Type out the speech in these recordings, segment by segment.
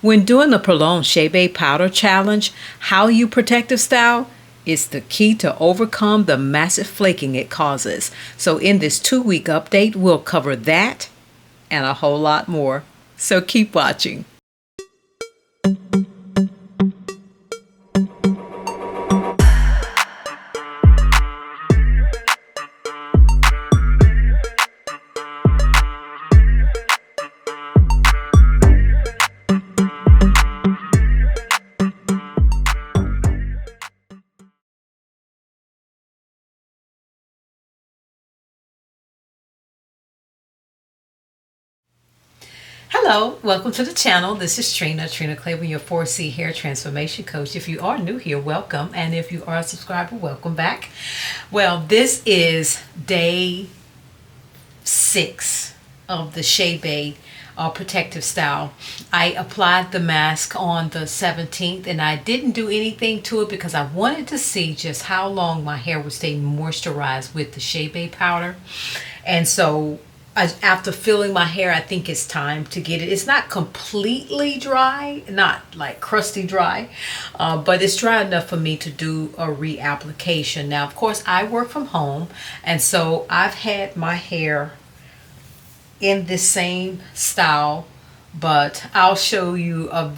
When doing the prolonged Shea powder challenge, how you protective style is the key to overcome the massive flaking it causes. So in this 2-week update, we'll cover that and a whole lot more. So keep watching. Hello, welcome to the channel. This is Trina Claiborne, your 4C hair transformation coach. If you are new here, welcome. And if you are a subscriber, welcome back. Well, this is day 6 of the Shea protective style. I applied the mask on the 17th and I didn't do anything to it because I wanted to see just how long my hair would stay moisturized with the Shea powder. And so after filling my hair, I think it's time to get it. It's not completely dry, not like crusty dry, but it's dry enough for me to do a reapplication. Now, of course, I work from home, and so I've had my hair in this same style, but I'll show you a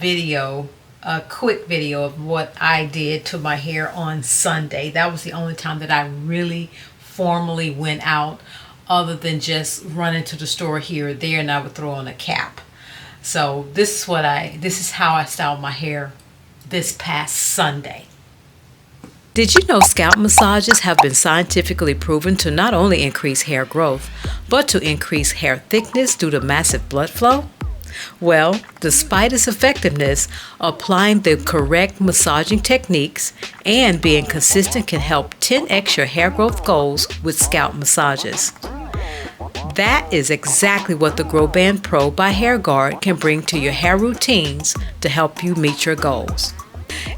quick video of what I did to my hair on Sunday. That was the only time that I really formally went out, other than just running to the store here or there, and I would throw on a cap. So this is how I styled my hair this past Sunday. Did you know scalp massages have been scientifically proven to not only increase hair growth, but to increase hair thickness due to massive blood flow? Well, despite its effectiveness, applying the correct massaging techniques and being consistent can help 10x your hair growth goals with scalp massages. That is exactly what the Grow Band Pro by HairGuard can bring to your hair routines to help you meet your goals.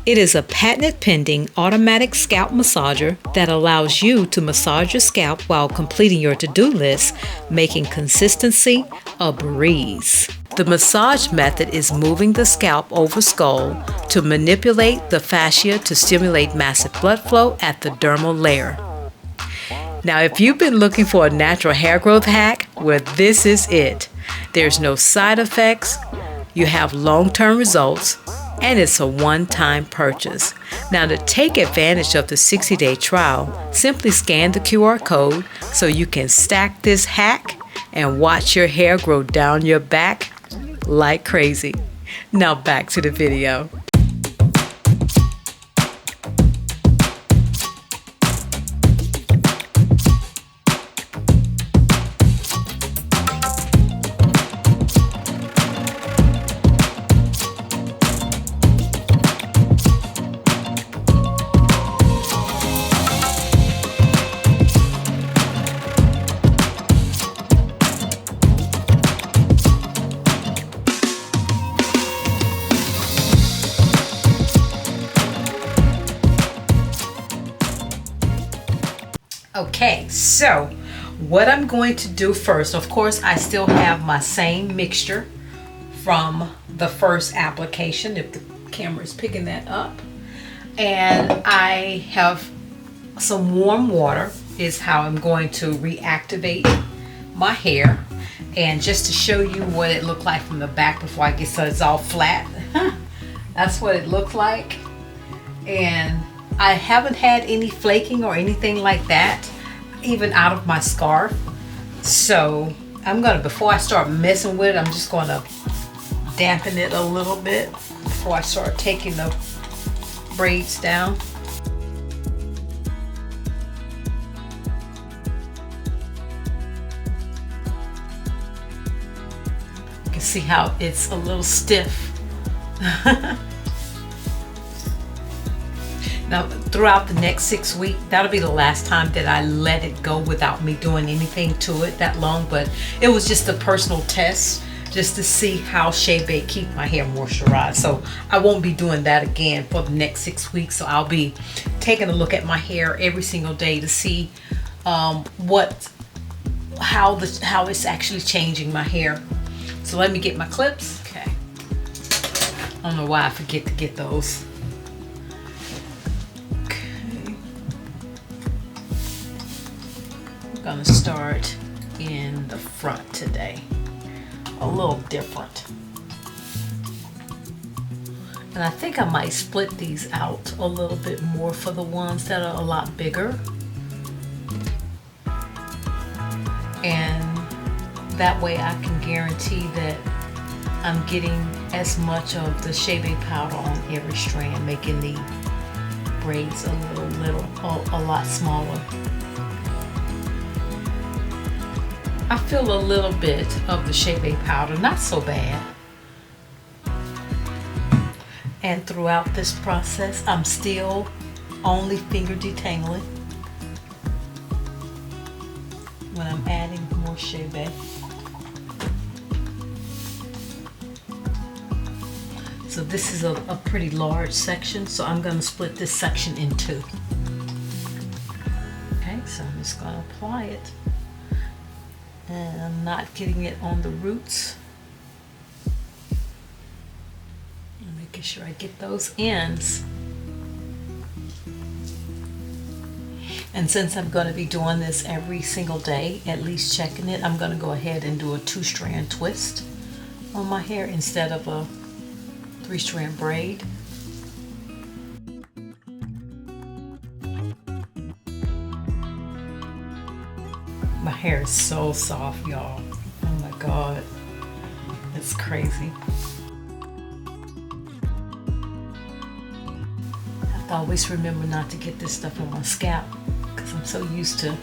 It is a patent-pending automatic scalp massager that allows you to massage your scalp while completing your to-do list, making consistency a breeze. The massage method is moving the scalp over skull to manipulate the fascia to stimulate massive blood flow at the dermal layer. Now, if you've been looking for a natural hair growth hack, well, this is it. There's no side effects, you have long-term results, and it's a one-time purchase. Now, to take advantage of the 60-day trial, simply scan the QR code so you can stack this hack and watch your hair grow down your back like crazy. Now back to the video. Okay, so what I'm going to do first, of course, I still have my same mixture from the first application, if the camera is picking that up. And I have some warm water is how I'm going to reactivate my hair. And just to show you what it looked like from the back before I get so it's all flat. That's what it looked like. And I haven't had any flaking or anything like that, even out of my scarf. So I'm gonna, before I start messing with it, I'm just gonna dampen it a little bit before I start taking the braids down. You can see how it's a little stiff. Now, throughout the next 6 weeks, that'll be the last time that I let it go without me doing anything to it that long. But it was just a personal test just to see how Shea keep my hair moisturized. So I won't be doing that again for the next 6 weeks. So I'll be taking a look at my hair every single day to see how it's actually changing my hair. So let me get my clips. Okay. I don't know why I forget to get those. Okay. I'm gonna start in the front today. A little different. And I think I might split these out a little bit more for the ones that are a lot bigger. And that way I can guarantee that I'm getting as much of the Shea powder on every strand, making the braids a lot smaller. I feel a little bit of the Shea powder, not so bad. And throughout this process, I'm still only finger detangling when I'm adding more Shea. So this is a pretty large section, so I'm going to split this section in two. Okay, so I'm just going to apply it. And I'm not getting it on the roots. I'm making sure I get those ends. And since I'm going to be doing this every single day, at least checking it, I'm going to go ahead and do a 2-strand twist on my hair instead of a 3-strand braid. My hair is so soft, y'all. Oh my God, it's crazy. I have to always remember not to get this stuff on my scalp because I'm so used to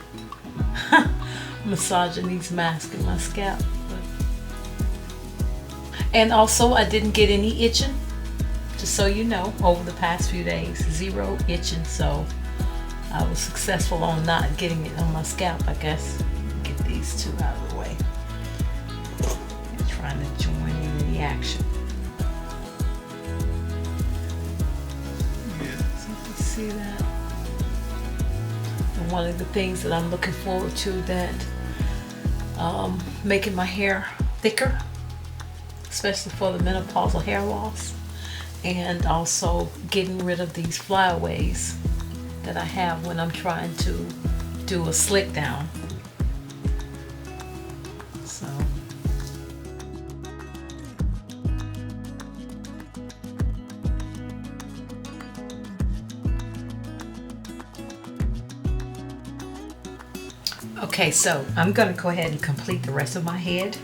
massaging these masks in my scalp. And also, I didn't get any itching, just so you know, over the past few days. 0 itching, so I was successful on not getting it on my scalp, I guess. Get these two out of the way. And trying to join in the action. Yeah. So you can see that. And one of the things that I'm looking forward to that making my hair thicker, especially for the menopausal hair loss, and also getting rid of these flyaways that I have when I'm trying to do a slick down. So okay, so I'm going to go ahead and complete the rest of my head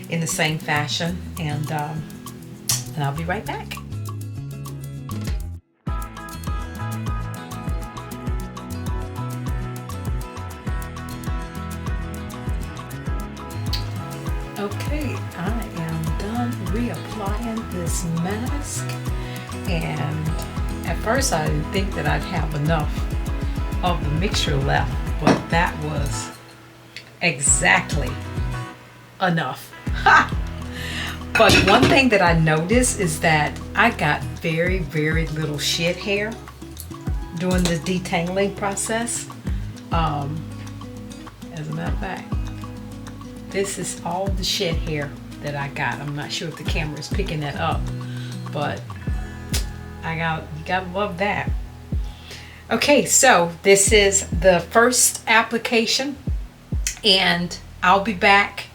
in the same fashion, and I'll be right back. Okay, I am done reapplying this mask, and at first I didn't think that I'd have enough of the mixture left, but that was exactly enough. Ha! But one thing that I noticed is that I got very, very little shed hair during the detangling process. As a matter of fact, this is all the shed hair that I got. I'm not sure if the camera is picking that up, but you gotta love that. Okay, so this is the first application, and I'll be back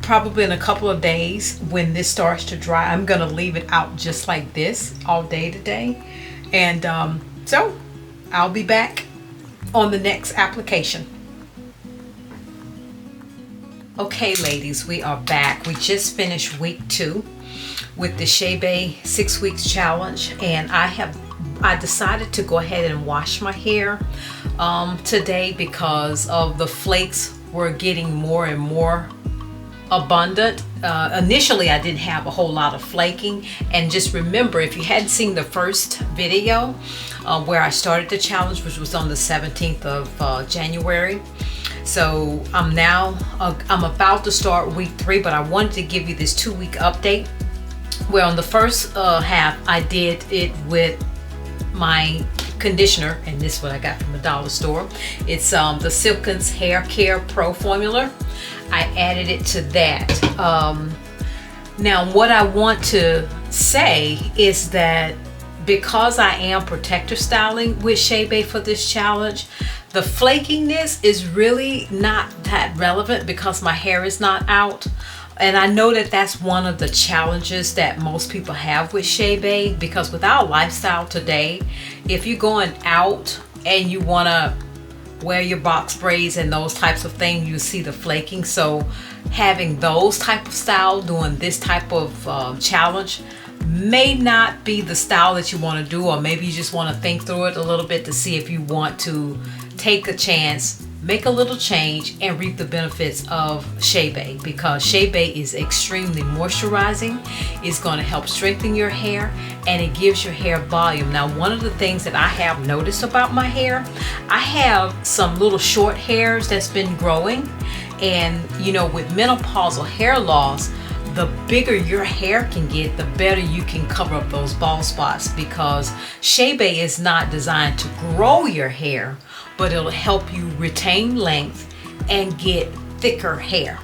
probably in a couple of days when this starts to dry. I'm gonna leave it out just like this all day today, and so I'll be back on the next application. Okay, ladies, we are back. We just finished week 2 with the Shea 6 weeks challenge, and I decided to go ahead and wash my hair today because of the flakes were getting more and more abundant. Initially I didn't have a whole lot of flaking, and just remember, if you hadn't seen the first video where I started the challenge, which was on the 17th of January, so I'm about to start week 3, but I wanted to give you this 2-week update where on the first half I did it with my conditioner, and this is what I got from the dollar store. It's the Silkins Hair Care Pro formula. I added it to that. Now what I want to say is that because I am protective styling with Shea for this challenge, the flakiness is really not that relevant because my hair is not out. And I know that that's one of the challenges that most people have with Shea, because with our lifestyle today, if you're going out and you want to wear your box braids and those types of things, you see the flaking. So having those type of style doing this type of challenge may not be the style that you want to do, or maybe you just want to think through it a little bit to see if you want to take a chance, make a little change, and reap the benefits of Shea, because Shea is extremely moisturizing. It's going to help strengthen your hair, and it gives your hair volume. Now, one of the things that I have noticed about my hair, I have some little short hairs that's been growing, and you know, with menopausal hair loss, the bigger your hair can get, the better you can cover up those bald spots, because Shea is not designed to grow your hair, but it'll help you retain length and get thicker hair,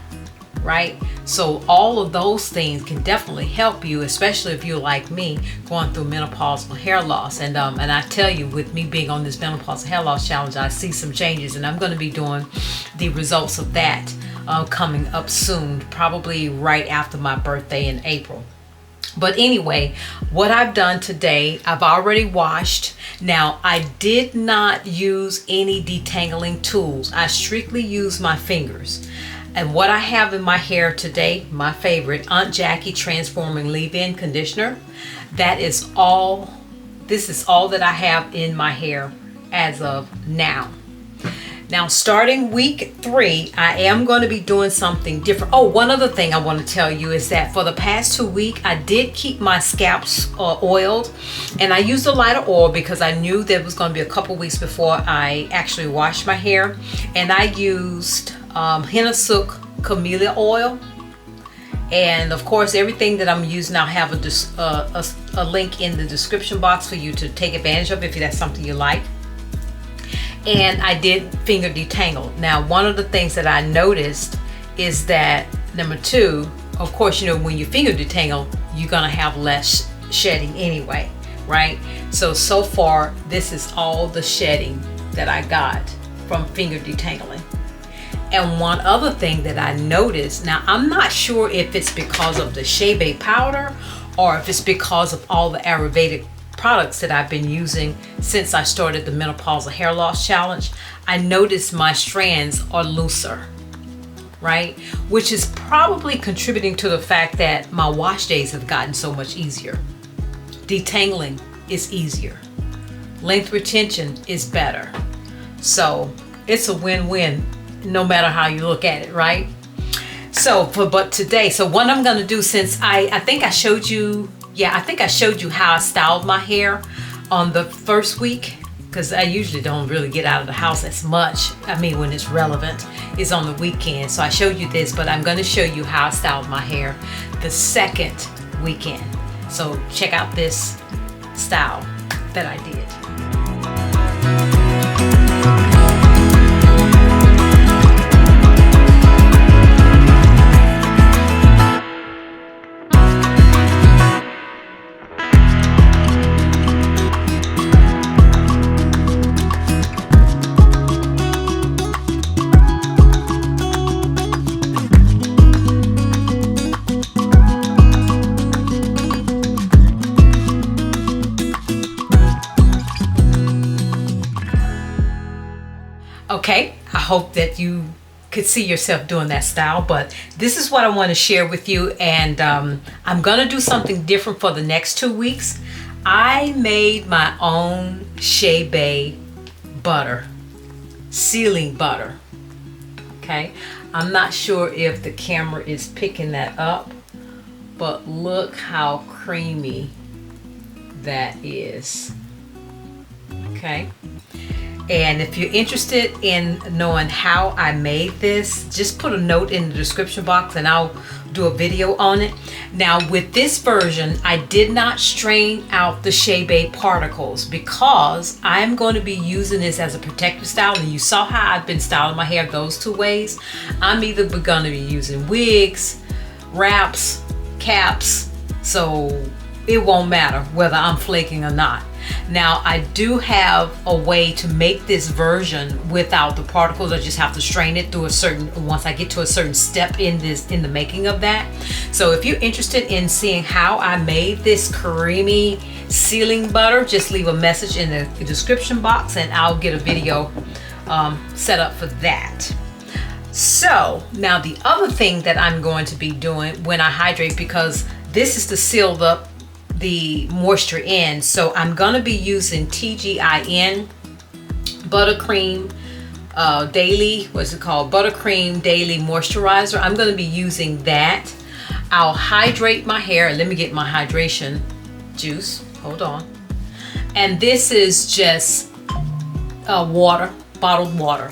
right? So all of those things can definitely help you, especially if you're like me, going through menopausal hair loss. And I tell you, with me being on this menopausal hair loss challenge, I see some changes, and I'm going to be doing the results of that coming up soon, probably right after my birthday in April. But anyway, what I've done today, I've already washed. Now, I did not use any detangling tools. I strictly used my fingers. And what I have in my hair today, my favorite, Aunt Jackie Transforming Leave-In Conditioner. That is all, this is all that I have in my hair as of now. Now, starting week 3, I am going to be doing something different. Oh, one other thing I want to tell you is that for the past 2 weeks, I did keep my scalps oiled, and I used a lighter oil because I knew there was going to be a couple weeks before I actually washed my hair. And I used henna sook camellia oil, and of course everything that I'm using, I'll have a link in the description box for you to take advantage of if that's something you like. And I did finger detangle. Now, one of the things that I noticed is that, number 2, of course, you know, when you finger detangle, you're gonna have less shedding anyway, right? So far, this is all the shedding that I got from finger detangling. And one other thing that I noticed, now I'm not sure if it's because of the Shea powder or if it's because of all the Ayurvedic products that I've been using since I started the menopausal hair loss challenge. I noticed my strands are looser, right? Which is probably contributing to the fact that my wash days have gotten so much easier. Detangling is easier. Length retention is better. So it's a win-win no matter how you look at it, right? But today, what I'm gonna do, since I think I showed you, I think I showed you how I styled my hair on the first week, because I usually don't really get out of the house as much. I mean, when it's relevant, it's on the weekend. So I showed you this, but I'm gonna show you how I styled my hair the second weekend. So check out this style that I did. Okay, I hope that you could see yourself doing that style, but this is what I want to share with you, and I'm gonna do something different for the next 2 weeks. I made my own Shea butter, sealing butter. Okay, I'm not sure if the camera is picking that up, but look how creamy that is. Okay. And if you're interested in knowing how I made this, just put a note in the description box and I'll do a video on it. Now, with this version, I did not strain out the Shea particles because I'm going to be using this as a protective style. And you saw how I've been styling my hair those 2 ways. I'm either going to be using wigs, wraps, caps. So it won't matter whether I'm flaking or not. Now I do have a way to make this version without the particles. I just have to strain it through a certain, once I get to a certain step in the making of that. So if you're interested in seeing how I made this creamy sealing butter, just leave a message in the description box and I'll get a video set up for that. So now the other thing that I'm going to be doing when I hydrate, because this is to seal the moisture in, so I'm gonna be using TGIN buttercream daily, what's it called, buttercream daily moisturizer. I'm gonna be using that. I'll hydrate my hair. Let me get my hydration juice, hold on. And this is just water, bottled water,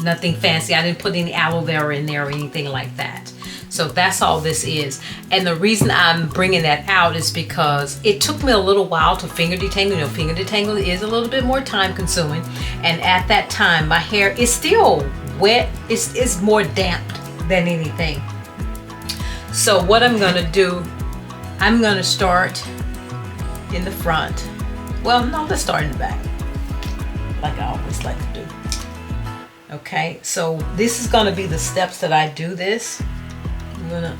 nothing fancy. I didn't put any aloe vera in there or anything like that. So that's all this is. And the reason I'm bringing that out is because it took me a little while to finger detangle. You know, finger detangle is a little bit more time consuming. And at that time, my hair is still wet. It's more damp than anything. So what I'm gonna do, I'm gonna start in the front. Well, no, let's start in the back, like I always like to do. Okay, so this is gonna be the steps that I do this. I'm gonna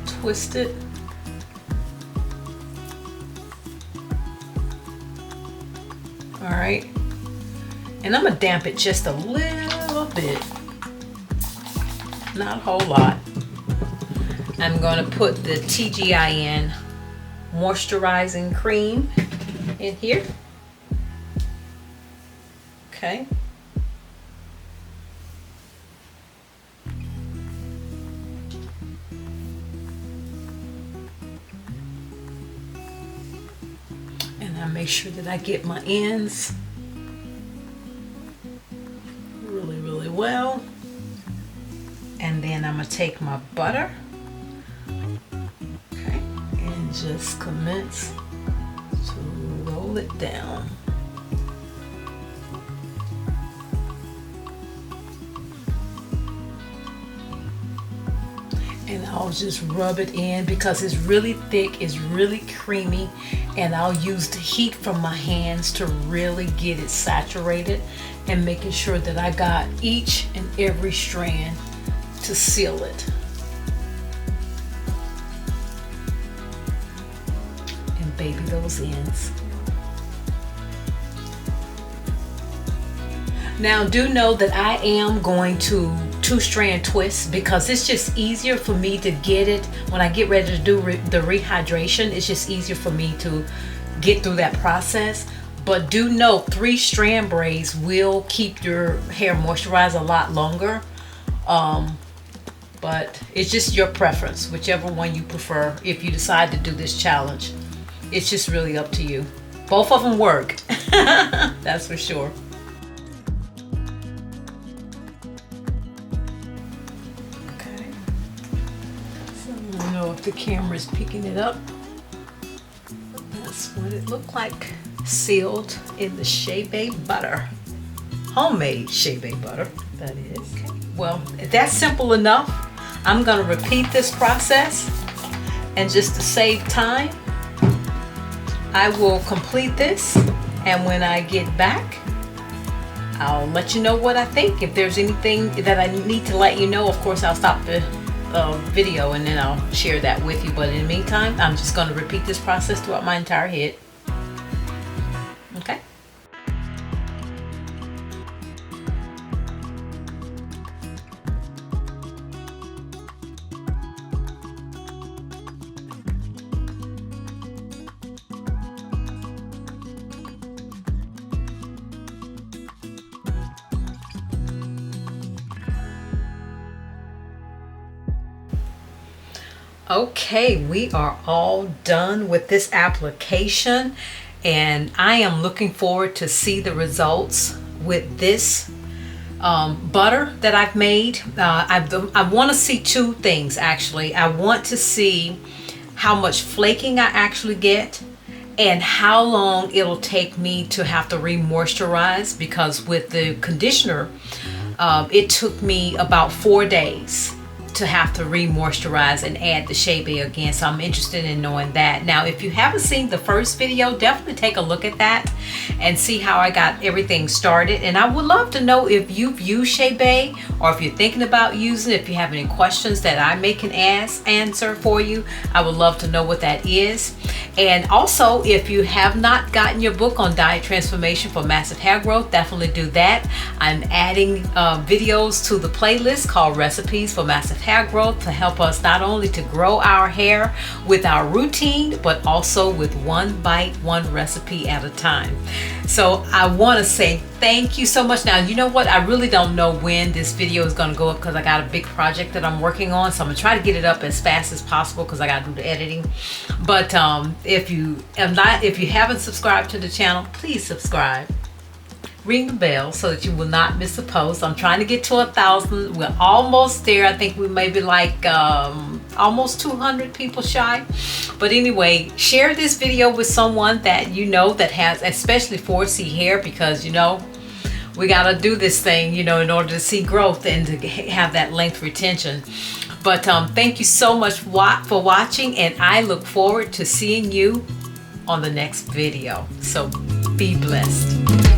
untwist it. All right, and I'm gonna damp it just a little bit, not a whole lot. I'm gonna put the TGIN moisturizing cream in here. Okay. Make sure that I get my ends really well. And then I'm gonna take my butter, okay, and just commence to roll it down. And I'll just rub it in because it's really thick, it's really creamy, and I'll use the heat from my hands to really get it saturated and making sure that I got each and every strand to seal it. And baby those ends. Now do know that I am going to 2-strand twist because it's just easier for me to get it when I get ready to do the rehydration. It's just easier for me to get through that process. But do know 3-strand braids will keep your hair moisturized a lot longer. But it's just your preference, whichever one you prefer. If you decide to do this challenge, it's just really up to you. Both of them work, that's for sure. If the camera is picking it up, that's what it looked like, sealed in the Shea butter, homemade Shea butter, that is. Okay. Well, that's simple enough. I'm going to repeat this process, and just to save time, I will complete this, and when I get back, I'll let you know what I think. If there's anything that I need to let you know, of course I'll stop the video and then I'll share that with you. But in the meantime, I'm just going to repeat this process throughout my entire head. Okay. Okay, we are all done with this application, and I am looking forward to see the results with this butter that I've made. I want to see two things actually. I want to see how much flaking I actually get and how long it'll take me to have to re-moisturize, because with the conditioner it took me about 4 days to have to re-moisturize and add the Shea again. So I'm interested in knowing that. Now, if you haven't seen the first video, definitely take a look at that and see how I got everything started. And I would love to know if you've used Shea, or if you're thinking about using it, if you have any questions that I can answer for you. I would love to know what that is. And also, if you have not gotten your book on diet transformation for massive hair growth, definitely do that. I'm adding videos to the playlist called Recipes for Massive Hair Growth to help us not only to grow our hair with our routine, but also with one bite, one recipe at a time. So I want to say thank you so much. Now, you know what? I really don't know when this video is going to go up because I got a big project that I'm working on. So I'm going to try to get it up as fast as possible because I got to do the editing. But if you haven't subscribed to the channel, please subscribe. Ring the bell so that you will not miss a post. I'm trying to get to 1,000. We're almost there. I think we may be like almost 200 people shy. But anyway, share this video with someone that you know that has especially 4C hair, because you know we got to do this thing, you know, in order to see growth and to have that length retention. But thank you so much for watching, and I look forward to seeing you on the next video. So be blessed.